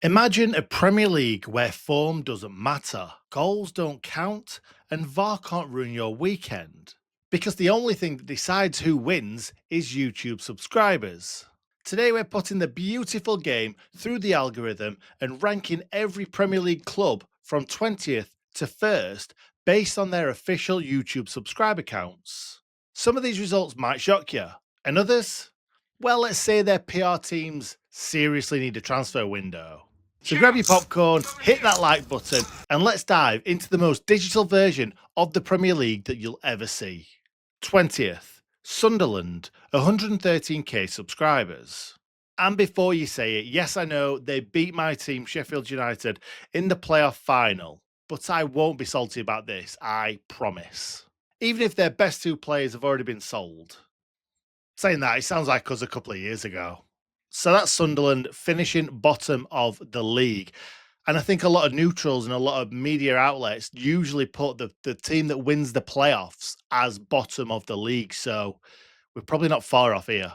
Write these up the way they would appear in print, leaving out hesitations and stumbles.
Imagine a Premier League where form doesn't matter, goals don't count, and VAR can't ruin your weekend. Because the only thing that decides who wins is YouTube subscribers. Today, we're putting the beautiful game through the algorithm and ranking every Premier League club from 20th to 1st based on their official YouTube subscriber counts. Some of these results might shock you, and others, well, let's say their PR teams seriously need a transfer window. So grab your popcorn, hit that like button, and let's dive into the most digital version of the Premier League that you'll ever see. 20th, Sunderland, 113k subscribers. And before you say it, yes, I know they beat my team, Sheffield United, in the playoff final, but I won't be salty about this, I promise. Even if their best two players have already been sold. Saying that, it sounds like us a couple of years ago. So that's Sunderland finishing bottom of the league. And I think a lot of neutrals and a lot of media outlets usually put the team that wins the playoffs as bottom of the league. So we're probably not far off here.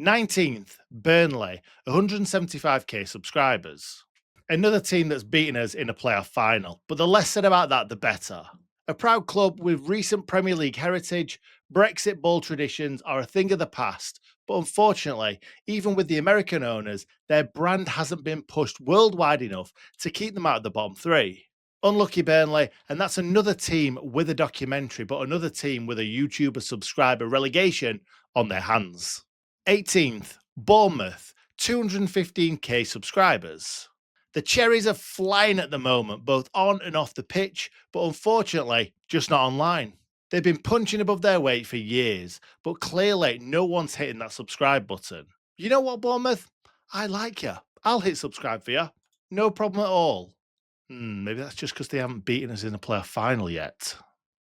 19th, Burnley, 175k subscribers. Another team that's beaten us in a playoff final. But the less said about that, the better. A proud club with recent Premier League heritage, Brexit ball traditions are a thing of the past, but unfortunately, even with the American owners, their brand hasn't been pushed worldwide enough to keep them out of the bottom three. Unlucky Burnley, and that's another team with a documentary, but another team with a YouTuber subscriber relegation on their hands. 18th, Bournemouth, 215k subscribers. The Cherries are flying at the moment, both on and off the pitch, but unfortunately, just not online. They've been punching above their weight for years, but clearly no one's hitting that subscribe button. You know what, Bournemouth? I like you. I'll hit subscribe for you. No problem at all. Maybe that's just because they haven't beaten us in the playoff final yet.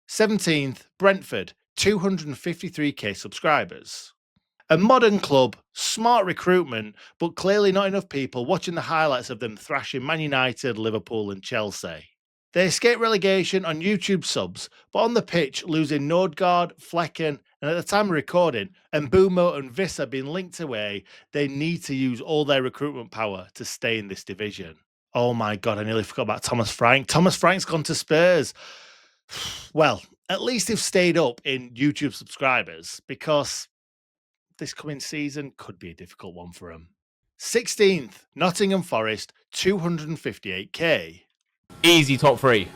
17th, Brentford, 253k subscribers. A modern club, smart recruitment, but clearly not enough people watching the highlights of them thrashing Man United, Liverpool, and Chelsea. They escaped relegation on YouTube subs, but on the pitch, losing Nordgaard, Flecken, and at the time of recording, Mbumo and Vissa being linked away, they need to use all their recruitment power to stay in this division. Oh my God, I nearly forgot about Thomas Frank. Thomas Frank's gone to Spurs. Well, at least they've stayed up in YouTube subscribers because this coming season could be a difficult one for them. 16th, Nottingham Forest, 258k. Easy top three.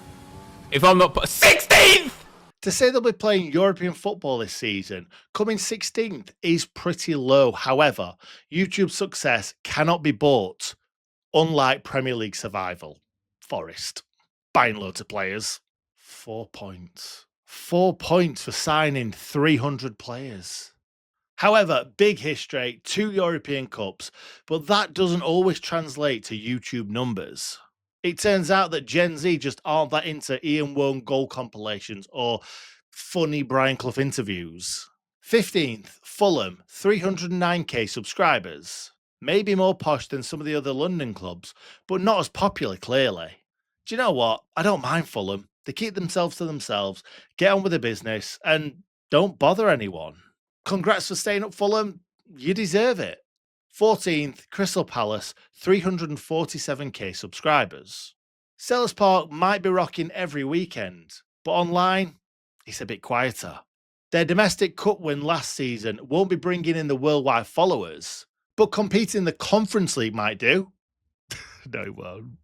If I'm not 16th! To say they'll be playing European football this season, coming 16th is pretty low. However, YouTube success cannot be bought, unlike Premier League survival. Forest, buying loads of players. 4 points. 4 points for signing 300 players. However, big history, 2 European Cups, but that doesn't always translate to YouTube numbers. It turns out that Gen Z just aren't that into Ian Wone goal compilations or funny Brian Clough interviews. 15th, Fulham, 309k subscribers. Maybe more posh than some of the other London clubs, but not as popular, clearly. Do you know what? I don't mind Fulham. They keep themselves to themselves, get on with the business, and don't bother anyone. Congrats for staying up, Fulham. You deserve it. 14th, Crystal Palace, 347k subscribers. Sellers Park might be rocking every weekend, but online, it's a bit quieter. Their domestic cup win last season won't be bringing in the worldwide followers, but competing in the Conference League might do. No, it won't.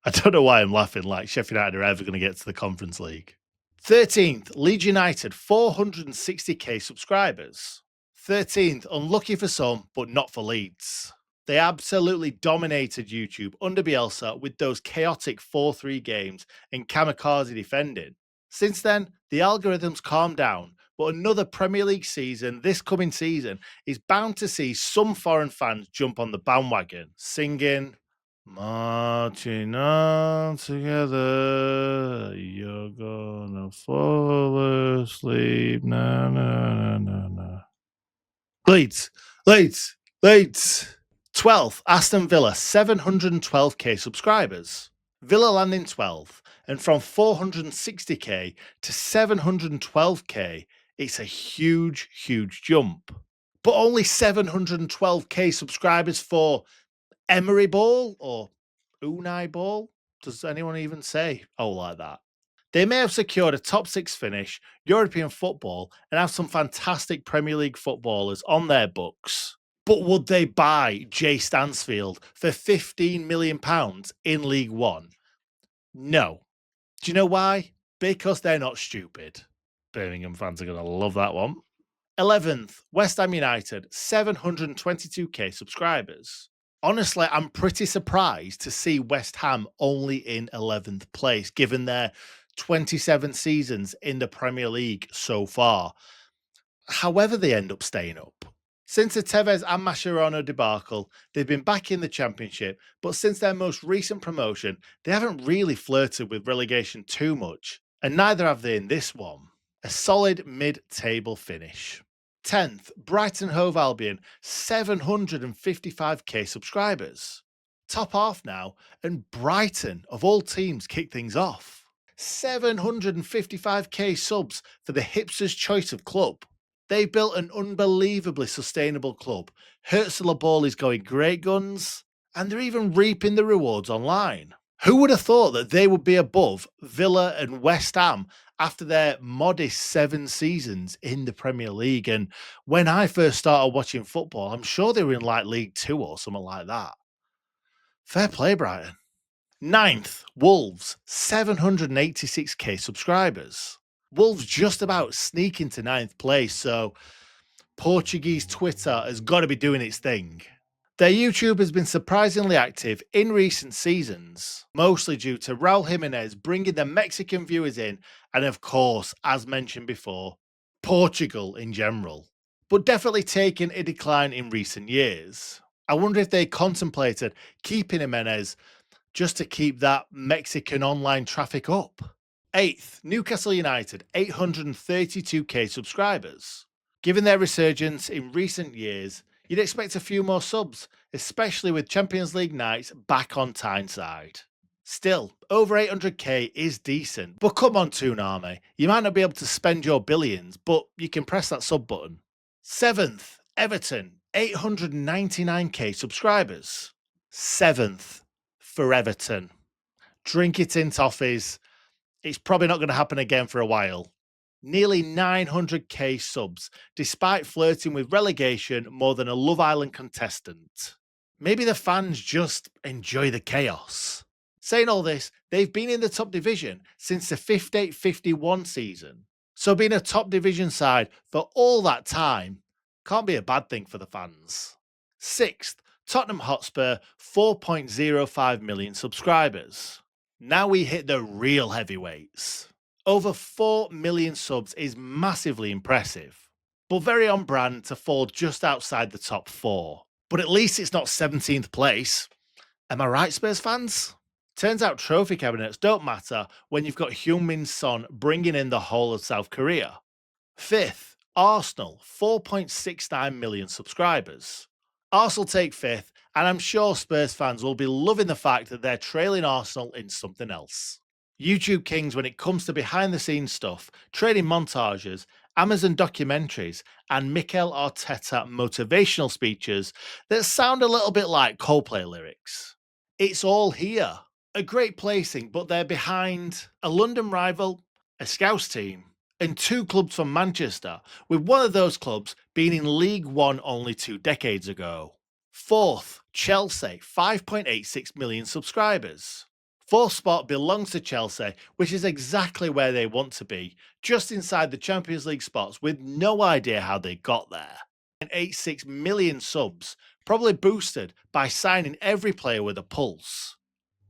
I don't know why I'm laughing like Sheffield United are ever going to get to the Conference League. 13th, Leeds United, 460k subscribers. 13th, unlucky for some, but not for Leeds. They absolutely dominated YouTube under Bielsa with those chaotic 4-3 games and kamikaze defending. Since then, the algorithms calmed down, but another Premier League season, this coming season, is bound to see some foreign fans jump on the bandwagon, singing, "Marching on together, you're gonna fall asleep, na na na na na." Leeds, Leeds, Leeds. 12th, Aston Villa, 712k subscribers. Villa landing 12th, and from 460k to 712k, it's a huge, huge jump. But only 712k subscribers for Emery Ball or Unai Ball? Does anyone even say oh like that? They may have secured a top six finish, European football, and have some fantastic Premier League footballers on their books. But would they buy Jay Stansfield for £15 million in League One? No. Do you know why? Because they're not stupid. Birmingham fans are going to love that one. 11th, West Ham United, 722k subscribers. Honestly, I'm pretty surprised to see West Ham only in 11th place, given their 27 seasons in the Premier League so far. However, they end up staying up. Since the Tevez and Mascherano debacle, they've been back in the Championship, but since their most recent promotion, they haven't really flirted with relegation too much, and neither have they in this one. A solid mid-table finish. 10th, Brighton Hove Albion, 755k subscribers. Top half now, and Brighton, of all teams, kick things off. 755k subs for the hipster's choice of club. They've built an unbelievably sustainable club. Hurtzler Ball is going great guns, and they're even reaping the rewards online. Who would have thought that they would be above Villa and West Ham after their modest 7 seasons in the Premier League? And when I first started watching football, I'm sure they were in like League 2 or something like that. Fair play, Brighton. 9th, Wolves, 786k subscribers. Wolves just about sneak into 9th place, so Portuguese Twitter has got to be doing its thing. Their YouTube has been surprisingly active in recent seasons, mostly due to Raul Jimenez bringing the Mexican viewers in, and of course, as mentioned before, Portugal in general, but definitely taking a decline in recent years. I wonder if they contemplated keeping Jimenez just to keep that Mexican online traffic up. 8th, Newcastle United, 832k subscribers. Given their resurgence in recent years, you'd expect a few more subs, especially with Champions League nights back on Tyneside. Still, over 800k is decent, but come on Toonami, you might not be able to spend your billions, but you can press that sub button. 7th, Everton, 899k subscribers. 7th for Everton. Drink it in, toffees. It's probably not going to happen again for a while. Nearly 900k subs, despite flirting with relegation more than a Love Island contestant. Maybe the fans just enjoy the chaos. Saying all this, they've been in the top division since the 58-51 season. So being a top division side for all that time can't be a bad thing for the fans. 6th, Tottenham Hotspur, 4.05 million subscribers. Now we hit the real heavyweights. Over 4 million subs is massively impressive, but very on brand to fall just outside the top 4. But at least it's not 17th place. Am I right, Spurs fans? Turns out trophy cabinets don't matter when you've got Heung-min Son bringing in the whole of South Korea. 5th, Arsenal, 4.69 million subscribers. Arsenal take 5th, and I'm sure Spurs fans will be loving the fact that they're trailing Arsenal in something else. YouTube kings when it comes to behind the scenes stuff, training montages, Amazon documentaries, and Mikel Arteta motivational speeches that sound a little bit like Coldplay lyrics. It's all here. A great placing, but they're behind a London rival, a Scouse team, and 2 clubs from Manchester, with one of those clubs being in League One only 2 decades ago. 4th, Chelsea, 5.86 million subscribers. 4th spot belongs to Chelsea, which is exactly where they want to be, just inside the Champions League spots with no idea how they got there. And 86 million subs, probably boosted by signing every player with a pulse.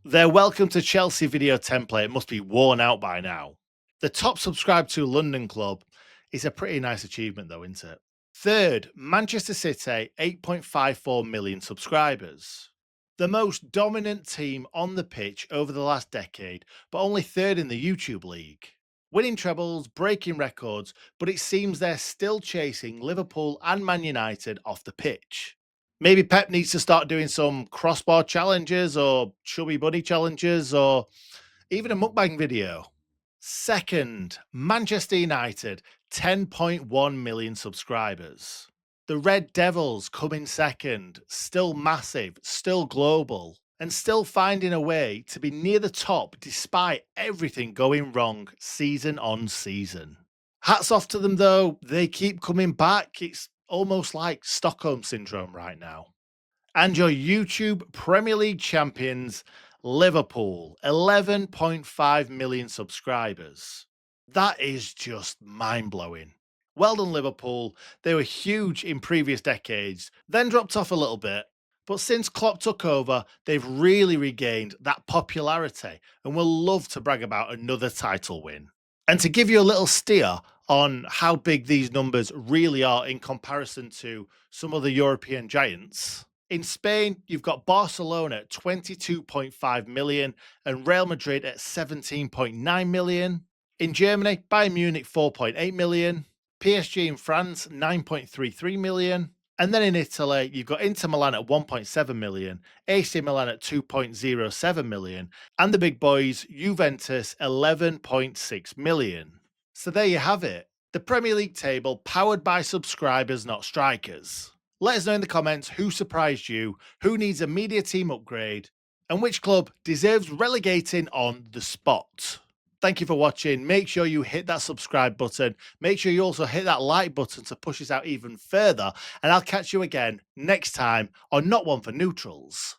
Their welcome to Chelsea video template must be worn out by now. The top subscribed to London club is a pretty nice achievement though, isn't it? 3rd, Manchester City, 8.54 million subscribers. The most dominant team on the pitch over the last decade, but only 3rd in the YouTube league. Winning trebles, breaking records, but it seems they're still chasing Liverpool and Man United off the pitch. Maybe Pep needs to start doing some crossbar challenges or chubby bunny challenges or even a mukbang video. 2nd, Manchester United, 10.1 million subscribers. The Red Devils come in 2nd, still massive, still global. and still finding a way to be near the top despite everything going wrong season on season. Hats off to them though, they keep coming back. It's almost like Stockholm Syndrome right now. And your YouTube Premier League champions, Liverpool, 11.5 million subscribers. That is just mind blowing. Well done, Liverpool. They were huge in previous decades, then dropped off a little bit. But since Klopp took over, they've really regained that popularity and will love to brag about another title win. And to give you a little steer on how big these numbers really are in comparison to some of the European giants, in Spain, you've got Barcelona at 22.5 million and Real Madrid at 17.9 million. In Germany, Bayern Munich 4.8 million, PSG in France 9.33 million. And then in Italy, you've got Inter Milan at 1.7 million, AC Milan at 2.07 million, and the big boys, Juventus, 11.6 million. So there you have it. The Premier League table powered by subscribers, not strikers. Let us know in the comments who surprised you, who needs a media team upgrade, and which club deserves relegating on the spot. Thank you for watching. Make sure you hit that subscribe button. Make sure you also hit that like button to push us out even further. And I'll catch you again next time on Not One for Neutrals.